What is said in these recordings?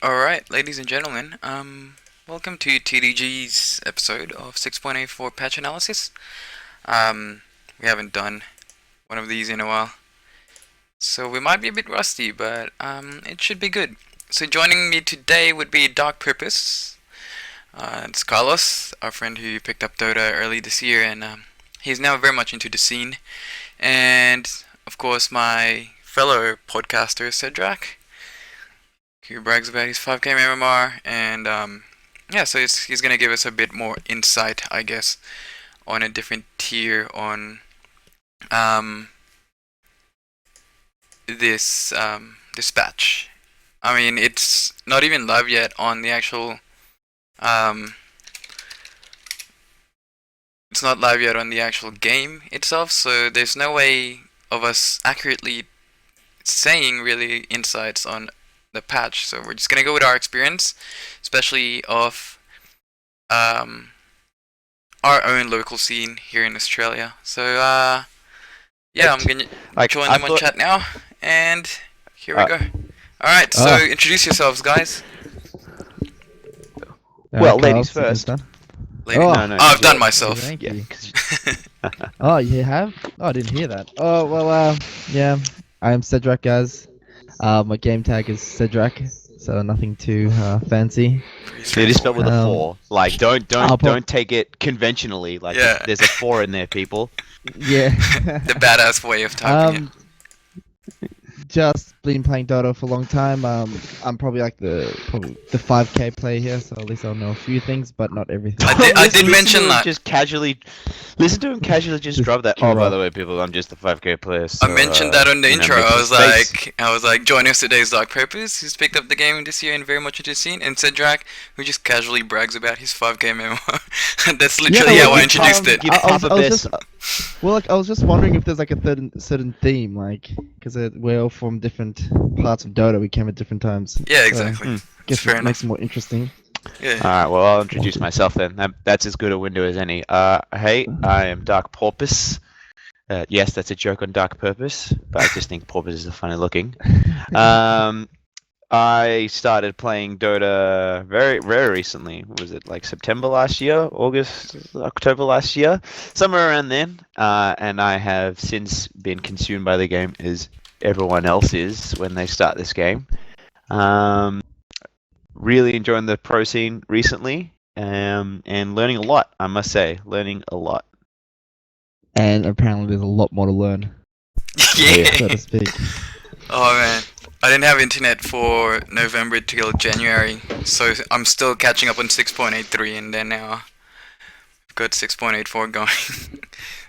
Alright, ladies and gentlemen, welcome to TDG's episode of 6.84 patch analysis. We haven't done one of these in a while, so we might be a bit rusty, but it should be good. So joining me today would be Dark Purpose. It's Carlos, our friend who picked up Dota early this year, and he's now very much into the scene. And, of course, my fellow podcaster, Cedric, who brags about his 5k MMR, and yeah, so he's gonna give us a bit more insight, I guess, on a different tier on this patch. I mean, it's not even live yet on the actual it's not live yet on the actual game itself, so there's no way of us accurately saying really insights on the patch. So we're just gonna go with our experience, especially of our own local scene here in Australia. So yeah, I'm gonna join them on chat now, and here we go. Alright, so introduce yourselves, guys. Well, ladies first. No, I've done myself. Thank you. Oh, you have? Oh, I didn't hear that. Oh, well, yeah, I'm Cedric, guys. My game tag is Cedric, so nothing too fancy. It is spelled with a 4. Like, don't take it conventionally. Like, there's a 4 in there, people. Yeah. The badass way of typing it. Just been playing Dota for a long time. I'm probably like the 5k player here, so at least I'll know a few things, but not everything. I did mention that. Just casually listen to him. Casually, just drop that. Oh, by the way, people, I'm just a 5k player. So, I mentioned that on the intro. I was like, join us today's Dark Purpose, who's picked up the game this year and very much into the scene, and Cedric, who just casually brags about his 5k MMR. That's literally how I introduced it. I was just wondering if there's like a certain theme, like, because we're all from different parts of Dota. We came at different times. Yeah, exactly. Guess it makes it more interesting. Yeah. Alright, well, I'll introduce myself then. That's as good a window as any. Hey, I am Dark Porpoise. Yes, that's a joke on Dark Purpose, but I just think Porpoise is funny looking. I started playing Dota very, very recently. Was it like September last year? August, October last year? Somewhere around then. And I have since been consumed by the game as everyone else is when they start this game. Really enjoying the pro scene recently, and learning a lot, I must say. Learning a lot. And apparently there's a lot more to learn. Yeah. So to speak. Oh man. I didn't have internet for November till January, so I'm still catching up on 6.83, and then now I've got 6.84 going.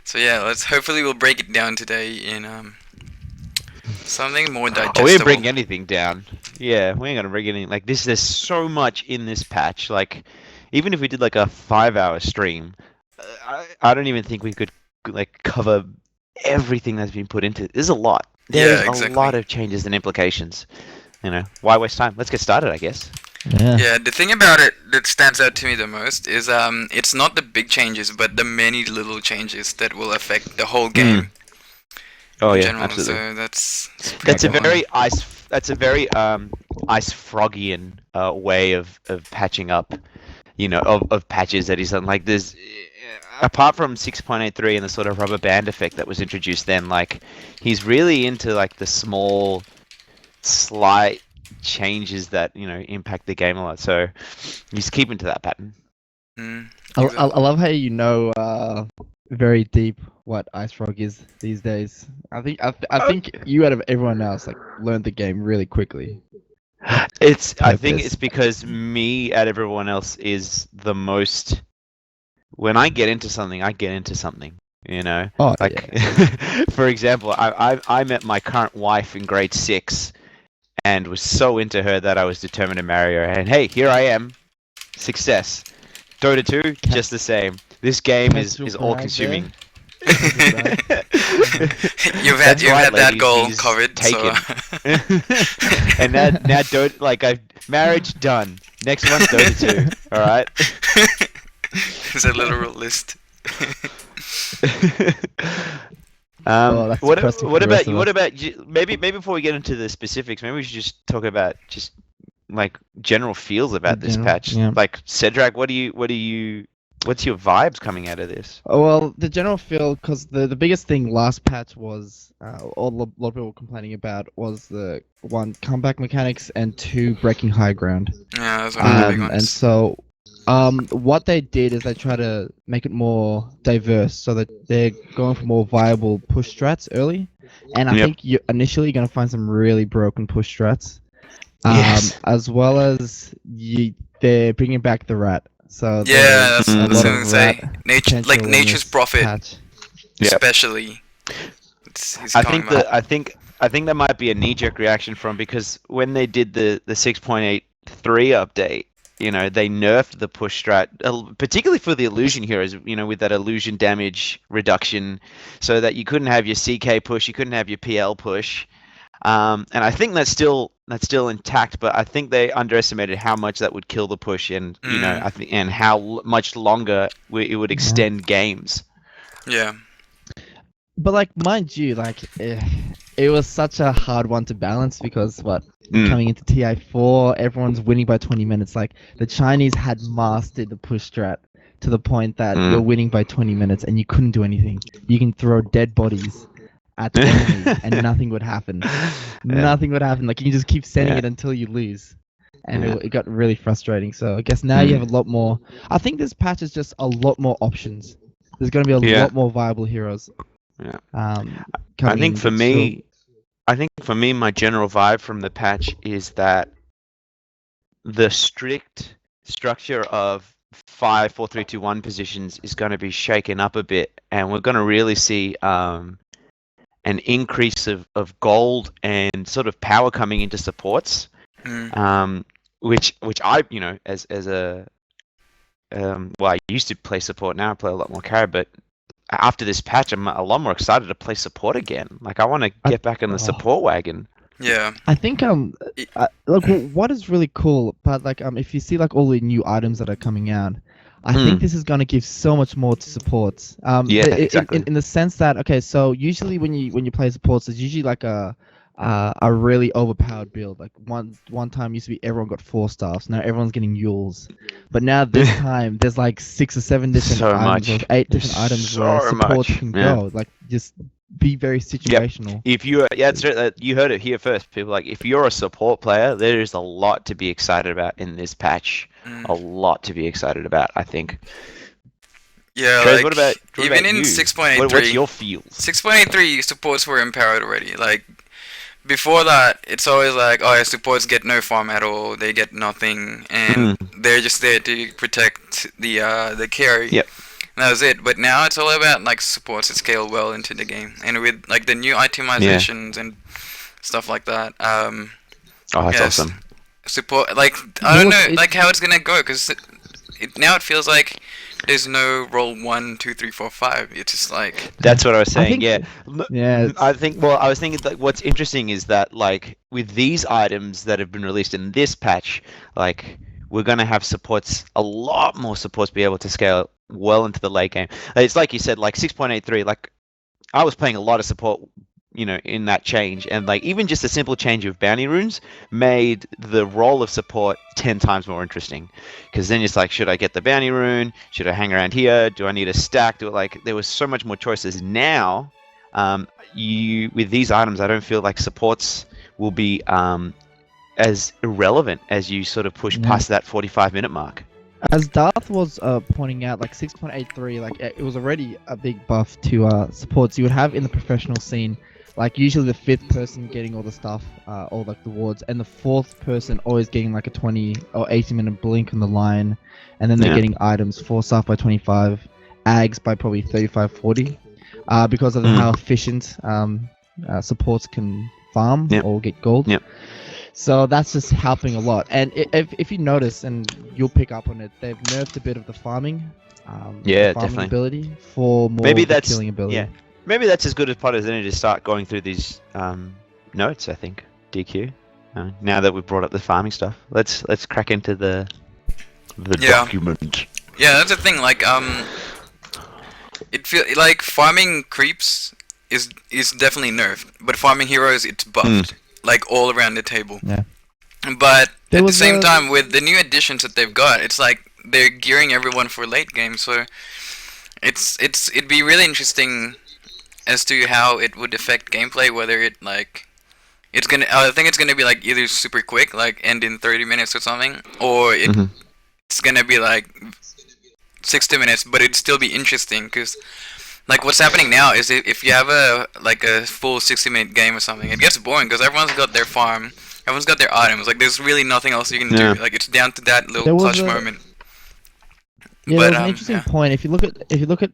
So yeah, hopefully we'll break it down today in something more digestible. Oh, we ain't breaking anything down. Yeah, we ain't gonna break anything. Like this, there's so much in this patch. Like, even if we did like a 5-hour stream, I don't even think we could like cover everything that's been put into it. There's a lot. There's a lot of changes and implications. You know, why waste time? Let's get started, I guess. Yeah, the thing about it that stands out to me the most is it's not the big changes, but the many little changes that will affect the whole game. Oh yeah, general. absolutely. So That's a very ice froggian way of patching up, you know, of patches that he's done. Like there's apart from 6.83 and the sort of rubber band effect that was introduced then, like he's really into like the small, slight changes that, you know, impact the game a lot. So he's keeping to that pattern. Exactly. I love how you know very deep what Ice Frog is these days. I think you out of everyone else like learned the game really quickly. I think it's because me out of everyone else is the most. When I get into something, I get into something, you know? Oh, like, yeah. For example, I met my current wife in grade 6 and was so into her that I was determined to marry her. And hey, here I am. Success. Dota 2, just the same. This game is all-consuming. You've had that goal covered. Taken. So. And now Dota, like, marriage done. Next one's Dota 2, alright? It's a literal list. What about you? Maybe before we get into the specifics, maybe we should just talk about just like general feels about this patch? Yeah. Like Cedric, what's your vibes coming out of this? Well, the general feel, because the biggest thing last patch was, all a lot of people were complaining about, was the one, comeback mechanics, and two, breaking high ground. Yeah, that's one of the big ones. And so, what they did is they try to make it more diverse, so that they're going for more viable push strats early. And I Yep. think you're initially going to find some really broken push strats. Yes. As well as they're bringing back the rat. So Yeah, there's that's a what I was lot gonna of say. rat Nature, potential like in Nature's this Prophet, patch. Yep. especially. He's I coming think back. I think that might be a knee-jerk reaction from, because when they did the 6.83 update, you know, they nerfed the push strat, particularly for the illusion heroes, you know, with that illusion damage reduction, so that you couldn't have your CK push, you couldn't have your PL push. And I think that's still intact, but I think they underestimated how much that would kill the push, and you know, I think, and how much longer it would extend games. Yeah. But like, mind you, like, it was such a hard one to balance because coming into TI4, everyone's winning by 20 minutes. Like, the Chinese had mastered the push strat to the point that you're winning by 20 minutes and you couldn't do anything. You can throw dead bodies at the enemy and nothing would happen. Nothing would happen. Like, you just keep sending it until you lose. And it got really frustrating. So I guess now you have a lot more. I think this patch is just a lot more options. There's going to be a lot more viable heroes. Yeah. I think for me, my general vibe from the patch is that the strict structure of 5, 4, 3, 2, 1 positions is going to be shaken up a bit, and we're going to really see an increase of gold and sort of power coming into supports. Which I, you know, as a well, I used to play support. Now I play a lot more carry, but after this patch, I'm a lot more excited to play support again. Like, I want to get back in the support wagon. Yeah. I think look, what is really cool, but like if you see like all the new items that are coming out, I think this is gonna give so much more to supports. Exactly. In the sense that, okay, so usually when you play supports, there's usually like a really overpowered build. Like one time used to be everyone got 4 staffs. Now everyone's getting Yules. But now this time there's like 6 or 7 different items, or 8 different items where supports can go. Like, just be very situational. If you you heard it here first. People, like, if you're a support player, there is a lot to be excited about in this patch. A lot to be excited about, I think. Yeah, Trez, like, what about even in you? 6.83, What's your feels? 6.83 supports were empowered already. Like, before that, it's always like, oh, supports get no farm at all. They get nothing, and they're just there to protect the carry. Yep. And that was it. But now it's all about like supports that scale well into the game, and with like the new itemizations and stuff like that. That's awesome. Support, like, I don't know, like how it's gonna go, because now it feels like there's no roll 1, 2, 3, 4, 5. It's just like, that's what I was saying. I think. Well, I was thinking that what's interesting is that, like, with these items that have been released in this patch, like, we're gonna have a lot more supports be able to scale well into the late game. It's like you said, like 6.83. Like, I was playing a lot of support, you know, in that change, and like even just a simple change of bounty runes made the role of support 10 times more interesting, because then it's like, should I get the bounty rune, should I hang around here, do I need a stack, there was so much more choices. Now with these items, I don't feel like supports will be as irrelevant as you sort of push past that 45-minute mark. As Darth was pointing out, like 6.83, like it was already a big buff to supports. You would have in the professional scene, like usually the 5th person getting all the stuff, all like the wards, and the 4th person always getting like a 20 or 80-minute blink on the line, and then they're getting items, 4 staff by 25, ags by probably 35, 40, because of how efficient supports can farm or get gold. So that's just helping a lot. And if you notice, and you'll pick up on it, they've nerfed a bit of the farming, definitely. ability for more killing ability. Yeah, maybe that's as good as part of it to start going through these notes. I think DQ. Now that we've brought up the farming stuff, let's crack into the document. Yeah, that's the thing. Like, it feel like farming creeps is definitely nerfed, but farming heroes, it's buffed. Like, all around the table. Yeah. But There at the was same a time, with the new additions that they've got, it's like they're gearing everyone for late game. So it'd be really interesting as to how it would affect gameplay. Whether it like it's gonna, I think it's gonna be like either super quick, like end in 30 minutes or something, or Mhm. it's gonna be like 60 minutes, but it'd still be interesting because like what's happening now is if you have a like a full 60-minute game or something, it gets boring because everyone's got their farm, everyone's got their items. Like there's really nothing else you can Yeah. do. Like it's down to that little There was clutch a- moment. Yeah, But there was an interesting yeah. point. If you look at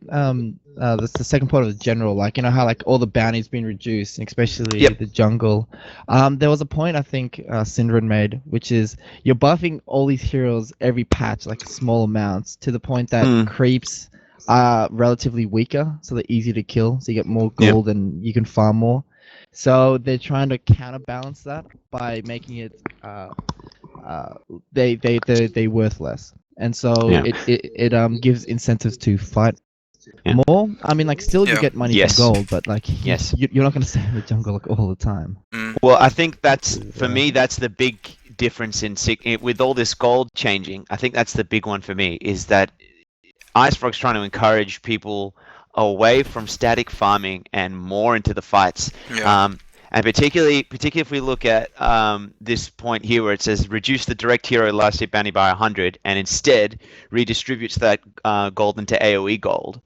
the second part of the general, like you know how like all the bounties been reduced, especially Yep. the jungle. There was a point I think Syndron made, which is you're buffing all these heroes every patch, like small amounts, to the point that Mm. creeps are relatively weaker, so they're easier to kill, so you get more Yep. gold and you can farm more. So they're trying to counterbalance that by making it they worth less, and so Yeah. it gives incentives to fight Yeah. more. I mean, like still you Yeah. get money Yes. from gold, but like Yes. you're not gonna stay in the jungle like all the time. Well, I think that's for Yeah. me. That's the big difference with all this gold changing. I think that's the big one for me is that IceFrog's trying to encourage people away from static farming and more into the fights. Yeah. And particularly if we look at this point here where it says reduce the direct hero last hit bounty by 100 and instead redistributes that gold into AoE gold.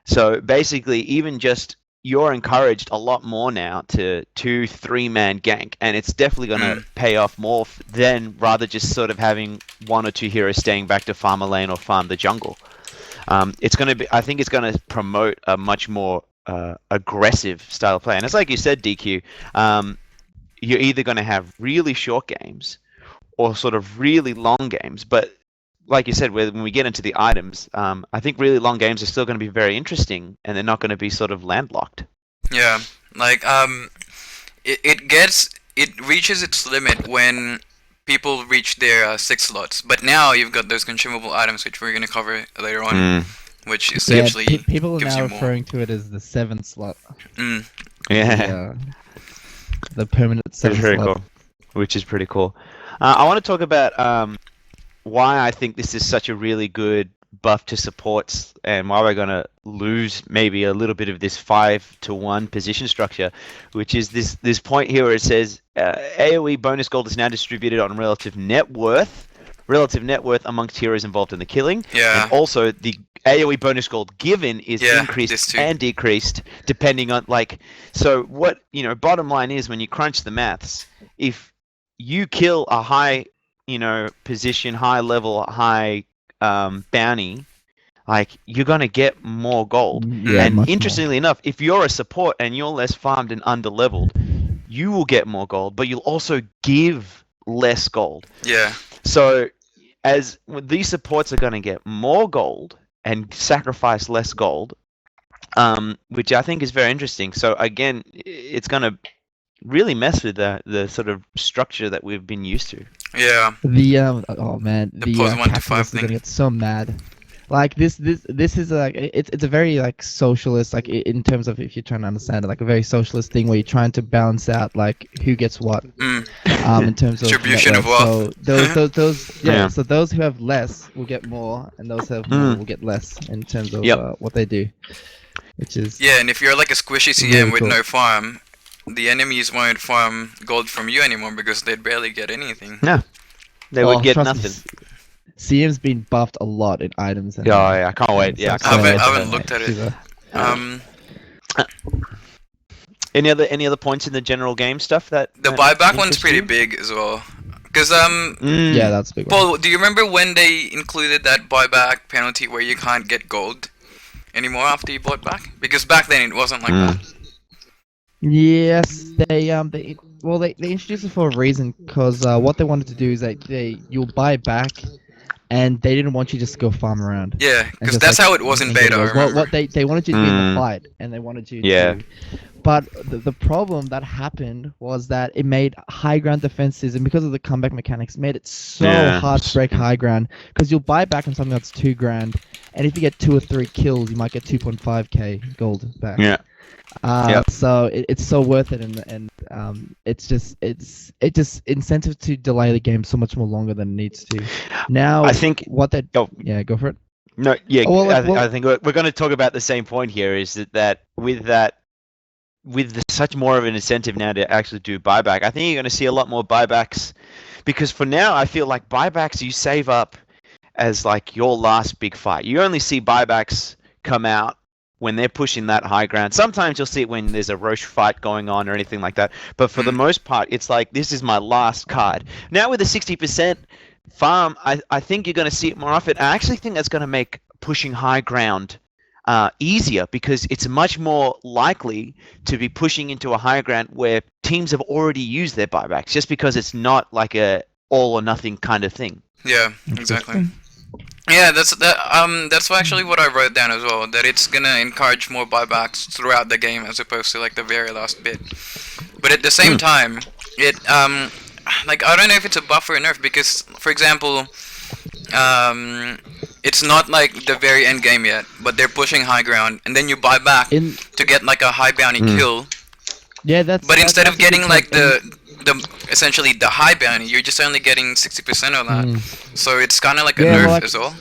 So basically, even just you're encouraged a lot more now to 2-3 man gank, and it's definitely going to pay off more than rather just sort of having 1 or 2 heroes staying back to farm a lane or farm the jungle. It's going to be. I think it's going to promote a much more aggressive style of play. And it's like you said, DQ. You're either going to have really short games or sort of really long games. But like you said, when we get into the items, I think really long games are still going to be very interesting, and they're not going to be sort of landlocked. Yeah. Like it reaches its limit when people reach their 6 slots. But now you've got those consumable items, which we're gonna cover later on, which essentially People are gives now you more. referring to it as the 7th slot. Mm. Yeah. The permanent Which 7th is very slot. cool. Which is pretty cool. I want to talk about why I think this is such a really good buff to supports and why we're going to lose maybe a little bit of this 5-to-1 position structure, which is this point here where it says AoE bonus gold is now distributed on relative net worth amongst heroes involved in the killing. Yeah. And also the AoE bonus gold given is Yeah, this increased too. and decreased depending on so what, bottom line is when you crunch the maths, if you kill a high, position, high level, high bounty, you're gonna get more gold. Yeah, And much more. interestingly enough, if you're a support and you're less farmed and under-leveled, you will get more gold, but you'll also give less gold. Yeah. So these supports are gonna get more gold and sacrifice less gold, which I think is very interesting. So again, it's gonna really mess with the sort of structure that we've been used to. Yeah. The oh man, The the pause 1 to 5 capitalists are thing. gonna get so mad. Like this is like it's a very like socialist, like in terms of if you're trying to understand it, like a very socialist thing where you're trying to balance out like who gets what Mm. in terms of Distribution of network. wealth. So those yeah, Yeah. so those who have less will get more, and those who have more will get less in terms of Yep. what they do, which is Yeah, and if you're like a squishy CM Really with cool. no farm, the enemies won't farm gold from you anymore because they'd barely get anything. They would get trust me, nothing. CM's been buffed a lot in items. And, Yeah, I can't wait. Yeah, I I can't wait. haven't looked at it. she's a- Any other points in the general game stuff that The that buyback one's interest pretty you? big as well. Because Yeah, that's a big one. Paul, do you remember when they included that buyback penalty where you can't get gold anymore after you bought back? Because back then it wasn't like that. Yes, they introduced it for a reason because what they wanted to do is that you'll buy back, and they didn't want you just to go farm around. Yeah, And because just, that's like, how it was in and get beta. I goals. remember. What they wanted you to be in Mm. the fight, and they wanted you Yeah. to. But the problem that happened was that it made high ground defenses, and because of the comeback mechanics, made it so Yeah. hard to break high ground. Because you'll buy back on something that's $2,000, and if you get 2 or 3 kills, you might get 2.5k gold back. Yeah. So it's so worth it, and it's just incentive to delay the game so much more longer than it needs to. Now, I think. what that Oh, yeah, go for it. no, yeah. Oh, well, like, I think we're going to talk about the same point here. Is with such more of an incentive now to actually do buyback, I think you're going to see a lot more buybacks, because for now I feel like buybacks you save up as like your last big fight. You only see buybacks come out when they're pushing that high ground. Sometimes you'll see it when there's a Roche fight going on or anything like that. But for the most part, it's like, this is my last card. Now with a 60% farm, I think you're going to see it more often. I actually think that's going to make pushing high ground easier, because it's much more likely to be pushing into a high ground where teams have already used their buybacks, just because it's not like a all or nothing kind of thing. Yeah, exactly. Yeah, that's actually what I wrote down as well. That it's gonna encourage more buybacks throughout the game as opposed to like the very last bit. But at the same time, it like I don't know if it's a buff or a nerf, because for example, it's not like the very end game yet, but they're pushing high ground, and then you buy back to get like a high bounty kill. Yeah, that's. But instead that's of getting like the essentially the high bounty, you're just only getting 60% of that. So it's kind of like a Yeah, nerf well, like, as well.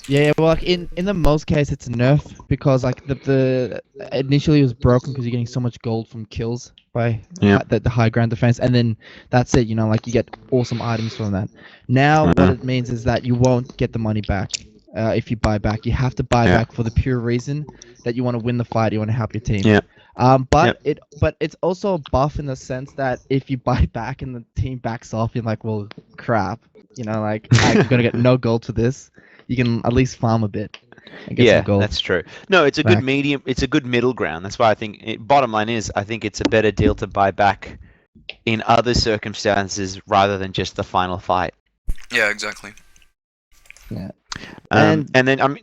Yeah, well, like in the most case, it's a nerf, because like the initially it was broken because you're getting so much gold from kills by the high ground defense, and then that's it. You know, like you get awesome items from that. Now, what it means is that you won't get the money back if you buy back. You have to buy back for the pure reason that you want to win the fight. You want to help your team. Yeah. But it's also a buff in the sense that if you buy back and the team backs off, you're like, well, crap. You know, like I'm gonna get no gold for this. You can at least farm a bit and get some gold. That's true. No, it's a good medium. It's a good middle ground. That's why I think. Bottom line is, I think it's a better deal to buy back in other circumstances rather than just the final fight. Yeah, exactly. Yeah. And then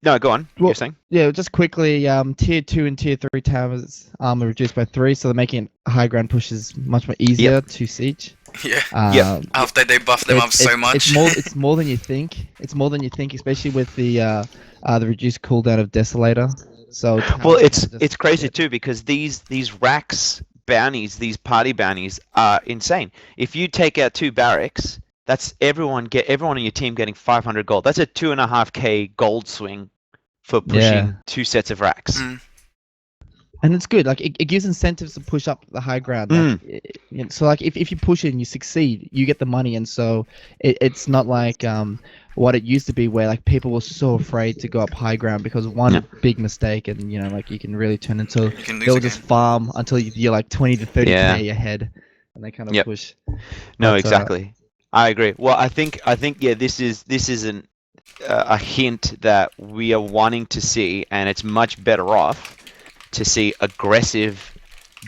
no, go on. Well, You're saying? Yeah, just quickly, tier 2 and tier 3 towers are reduced by 3, so they're making high ground pushes much more easier to siege. Yeah. After they buff them up so much. It's more than you think. It's more than you think, especially with the reduced cooldown of Desolator. So well, it's crazy too, because these racks bounties, these party bounties are insane. If you take out 2 barracks, that's everyone in your team getting 500 gold. That's a 2.5k gold swing for pushing 2 sets of racks. And it's good. Like it gives incentives to push up the high ground. Like, so like if you push it and you succeed, you get the money. And so it's not like what it used to be, where like people were so afraid to go up high ground because of one big mistake, and you know, like you can really turn into they'll just farm until you're like 20 to 30k ahead, and they kind of push. No, exactly. I agree. Well, I think this is a hint that we are wanting to see, and it's much better off to see aggressive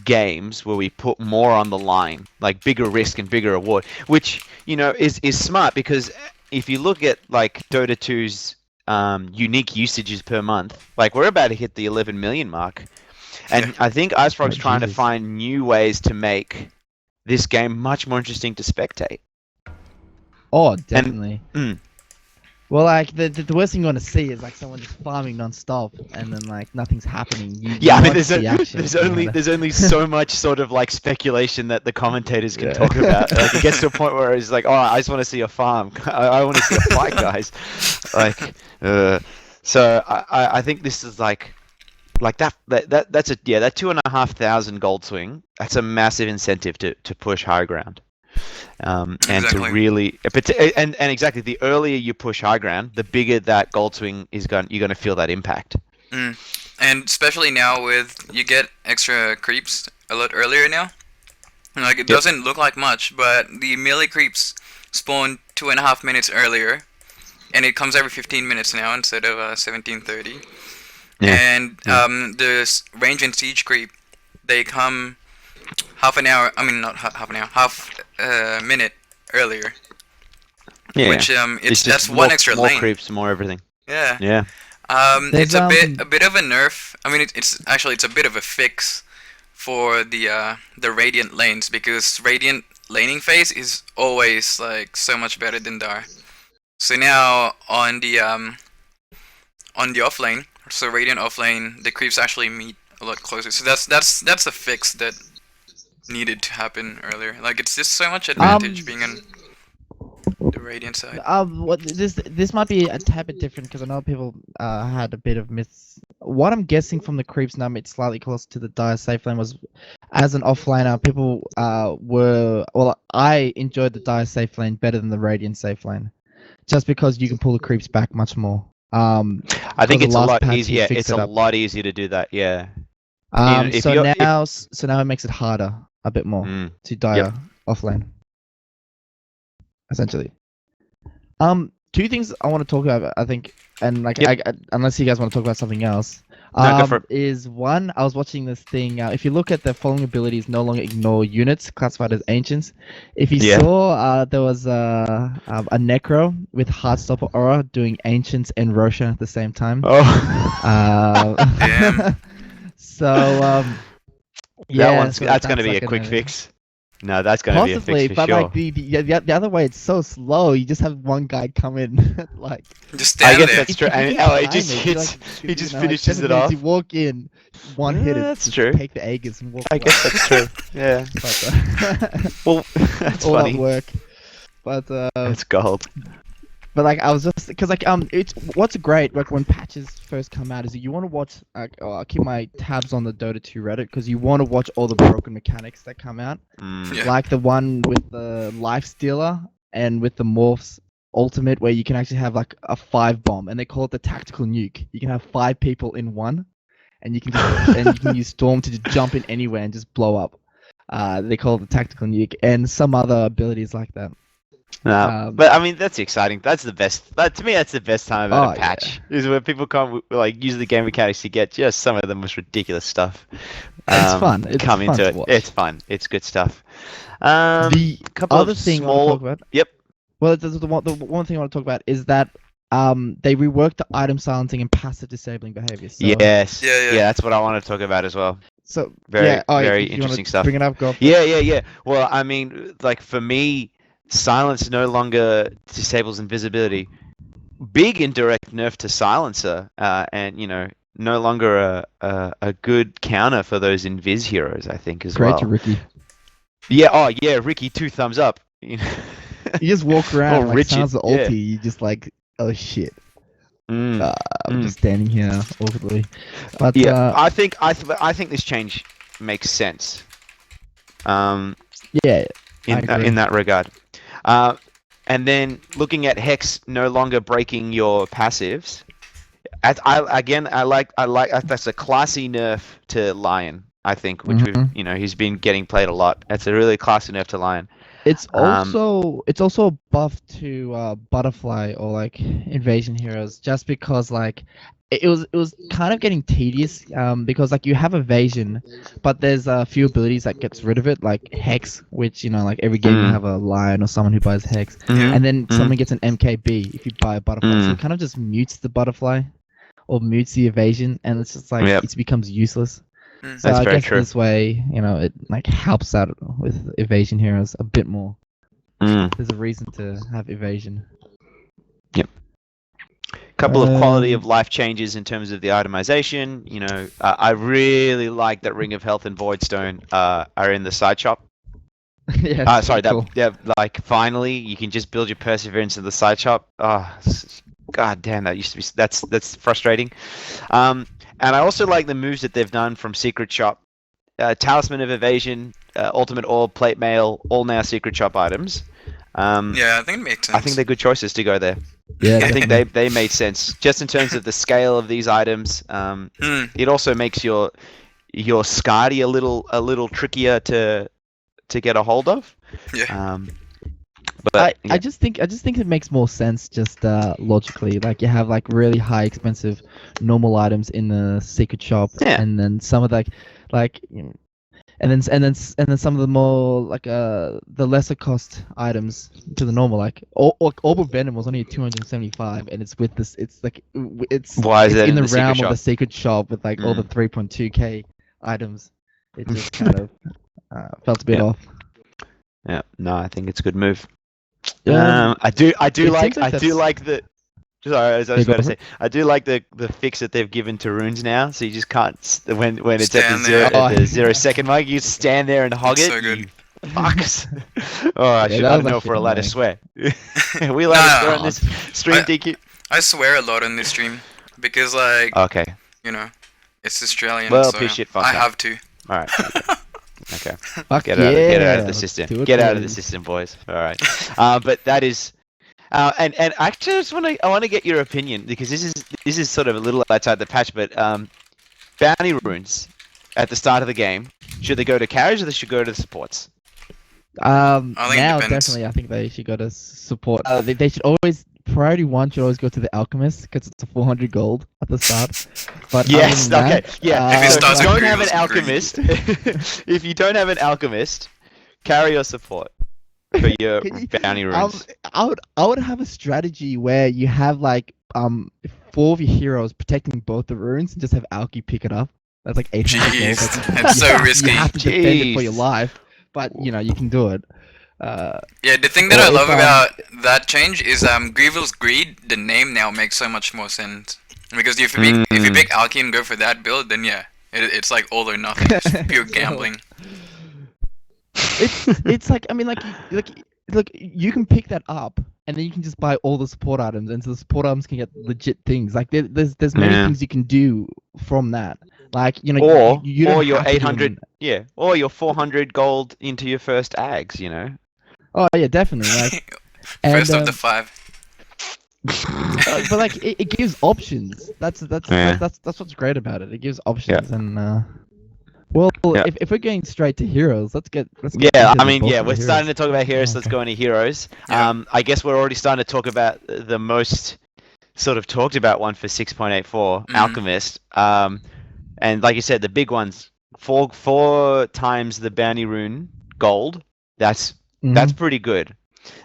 games where we put more on the line, like bigger risk and bigger reward, which, you know, is smart, because if you look at like Dota 2's unique usages per month, like we're about to hit the 11 million mark, and I think IceFrog's trying to find new ways to make this game much more interesting to spectate. Oh, definitely. Well, like the worst thing you want to see is like someone just farming non-stop, and then like nothing's happening. I mean, there's only so much sort of like speculation that the commentators can talk about. Like it gets to a point where it's like, oh, I just want to see a farm. I want to see a fight, guys. Like, so I think this is like that's a that 2,500 gold swing. That's a massive incentive to push high ground. And to really, and exactly, the earlier you push high ground, the bigger that gold swing is you're going to feel that impact. And especially now with you get extra creeps a lot earlier now. Like it doesn't look like much, but the melee creeps spawn 2.5 minutes earlier, and it comes every 15 minutes now instead of 17:30. And the range and siege creep, they come half an hour. I mean, not half an hour. Half a minute earlier. Which that's more, one extra more lane. More creeps, more everything. Yeah. It's a bit of a nerf. I mean, it's a bit of a fix for the Radiant lanes, because Radiant laning phase is always like so much better than Dar. So now on the off lane, so Radiant off lane, the creeps actually meet a lot closer. So that's a fix that needed to happen earlier. Like it's just so much advantage being on the Radiant side. What this might be a tad bit different because I know people had a bit of What I'm guessing from the creeps number, it's slightly closer to the Dire safe lane was, as an offlaner, people I enjoyed the Dire safe lane better than the Radiant safe lane, just because you can pull the creeps back much more. I think the it's a last lot patch he easier. fixed It's it a up. lot easier to do that. Yeah. If So you're- now it makes it harder a bit more to Dire offlane, essentially. Two things I want to talk about, I think, and like, unless you guys want to talk about something else, No, go for it. is one, I was watching this thing. If you look at the following abilities, no longer ignore units classified as ancients. If you saw, there was a Necro with Heartstopper Aura doing ancients and Roshan at the same time. Oh. Damn. So That's gonna be a quick fix. No, that's gonna be a possibly, fix for but sure. like the other way, it's so slow. You just have one guy come in, like. Just stand guess there. that's true. And he just finishes it off. You walk in, one hit it. That's just true. Take the Aegis and walk I away. guess that's true. Yeah. But, Well, that's all funny. that work. But That's gold. But like I was just because like it's what's great like when patches first come out is that you want to watch I'll keep my tabs on the Dota 2 Reddit because you want to watch all the broken mechanics that come out, Yeah. like the one with the life stealer and with the morphs ultimate where you can actually have like a 5 bomb and they call it the tactical nuke. You can have 5 people in one, and you can just, and you can use Storm to just jump in anywhere and just blow up. They call it the tactical nuke and some other abilities like that. No, but I mean that's exciting. That's the best. To me, that's the best time about a yeah. patch is when people come like use the game mechanics to get just some of the most ridiculous stuff. It's fun. It's come fun into to it. watch. It's fun. It's good stuff. The couple other of thing I small. want to talk about. Yep. Well, the one thing I want to talk about is that they reworked the item silencing and passive disabling behavior. So, Yes. Yeah. That's what I want to talk about as well. So Very if you interesting wanna stuff. Bring it up, go. Yeah. Well, I mean, like for me, silence no longer disables invisibility. Big indirect nerf to silencer, and no longer a good counter for those invis heroes. I think as Great well. to Ricky. Yeah. Oh yeah, Ricky, 2 thumbs up. You just walk around Oh, like Richard, sounds the ulti. yeah. You just like, oh shit. Mm. I'm just standing here awkwardly. But Yeah, I think this change makes sense. Yeah, in that regard. And then looking at Hex no longer breaking your passives. I like that's a classy nerf to Lion, I think, which he's been getting played a lot. That's a really classy nerf to Lion. it's also a buff to butterfly or like invasion heroes, just because like it was kind of getting tedious because like you have evasion, but there's a few abilities that gets rid of it, like Hex, which like every game you have a Lion or someone who buys Hex, and then someone gets an MKB if you buy a butterfly, so it kind of just mutes the butterfly or mutes the evasion, and it's just like it becomes useless. So That's I very guess true. this way, it like helps out with evasion heroes a bit more. There's a reason to have evasion. Couple of quality of life changes in terms of the itemization. I really like that Ring of Health and Voidstone are in the side shop. Yeah. Sorry, cool. like finally you can just build your perseverance in the side shop. God damn, that used to be that's frustrating. And I also like the moves that they've done from Secret Shop. Talisman of Evasion, Ultimate Orb, Plate Mail, all now Secret Shop items. Yeah, I think it makes sense. I think they're good choices to go there. Yeah, I think they made sense just in terms of the scale of these items. It also makes your Scardy a little trickier to get a hold of. Yeah. But I just think it makes more sense just logically. Like you have like really high expensive normal items in the secret shop, and then some of and then some of the more like the lesser cost items to the normal, like Orb of Venom was only 275, and it's with this. It's like why is that in the secret realm shop? of the secret shop with like all the 3.2k items. It just kind of felt a bit off. Yeah, no, I think it's a good move. Yeah, I do it like seems like the Sorry, I was Yeah, about go to for say, I do like the fix that they've given to runes now. So you just can't when it's at the Stand zero there. Oh, at the 0 second mark, you just stand there and hog It's it. so good. You fucks. Oh, I Yeah, should. that I was don't know if we're actually allowed to annoying. swear. Are we No, allowed to swear on Oh, this stream, DQ? I swear a lot on this stream because, like, Okay. you know, it's Australian, Well, so piss shit, fuck I that. have to. All right. Okay. fuck Get yeah! out of the let's system. do it, Get out of the boys. system, boys. All right. But that is. And I just want to get your opinion because this is sort of a little outside the patch, but bounty runes at the start of the game, should they go to carries or they should go to the supports? I think it Now depends. definitely, I think they should go to support. They should always priority one should always go to the alchemist because it's a 400 gold at the start. But Yes. other than Okay. that, Yeah. If it So if starts you with don't have an Grievous, alchemist, if you don't have an alchemist, carry or support for your Can you- bounty runes. I would have a strategy where you have like 4 of your heroes protecting both the runes and just have Alki pick it up. That's like 800 gold. Jeez, Like, that's so you have, risky. You have to defend it for your Jeez. life, but you know you can do it. Yeah, the thing that Or I if, love about that change is Grievous Greed. The name now makes so much more sense because if you pick Alki and go for that build, then yeah, it's like all or nothing, just pure So- gambling. It's like I mean like you can pick that up and then you can just buy all the support items and so the support items can get legit things like there's many Yeah. things you can do from that like you know Or you don't your have to do 800, them- yeah, or your 400 gold into your first ags, you know. oh yeah definitely like First and, of the 5. but like it gives options that's Yeah. that's what's great about it gives options and well Yeah. if we're getting straight to heroes let's get Yeah, into I mean, both yeah, of we're the starting to heroes. talk about heroes. Yeah, Let's okay. go into heroes. Yeah. I guess we're already starting to talk about the most sort of talked about one for 6.84, Alchemist. And like you said, the big ones, four times the bounty rune gold. That's Mhm. pretty good.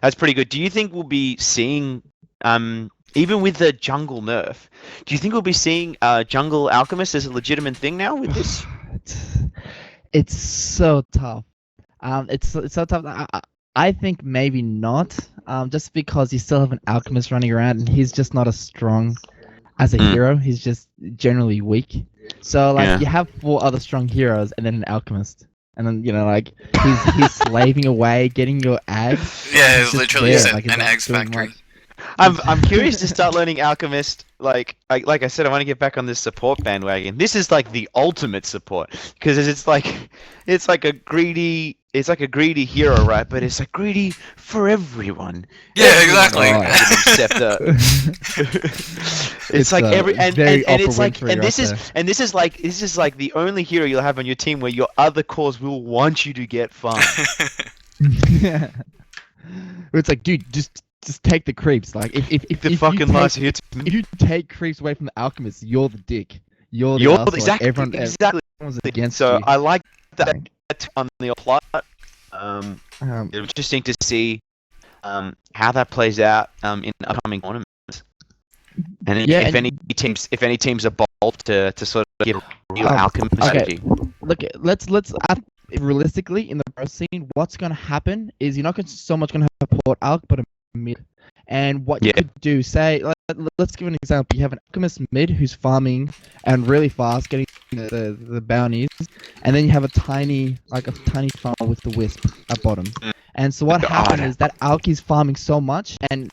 That's pretty good. Do you think we'll be seeing, even with the jungle nerf, do you think we'll be seeing jungle alchemist as a legitimate thing now with this? It's so tough. It's so tough. I think maybe not. Just because you still have an alchemist running around and he's just not as strong as a hero. He's just generally weak. So like Yeah. you have 4 other strong heroes and then an alchemist, and then you know like he's slaving away, getting your ags. Yeah, He's it's just literally there, set like, he's an not eggs doing factory. much. I'm curious to start learning alchemist. Like I said, I want to get back on this support bandwagon. This is like the ultimate support because it's like a greedy hero, right? But it's like greedy for everyone. Yeah, Everyone exactly. has an scepter. It's like every and very it's Oprah like Winfrey and this right is this is like the only hero you'll have on your team where your other cores will want you to get farm. there. It's like, dude, just take the creeps. Like if The you fucking take- last hits. if you take creeps away from the alchemist, you're the dick. You're the You're asshole. exactly Everyone's against So you. I like that on the plot. Um, Interesting to see how that plays out in upcoming tournaments. And if, Yeah, if and- any teams are bold to sort of get a real alchemy okay. strategy. Look, let's realistically in the pro scene, what's gonna happen is you're not going so much gonna have a port alch, but a mid. And what you Yeah. could do, say, let's give an example. You have an alchemist mid who's farming and really fast, getting the bounties, and then you have a tiny farm with the wisp at bottom. And so what God. happened is that alch is farming so much, and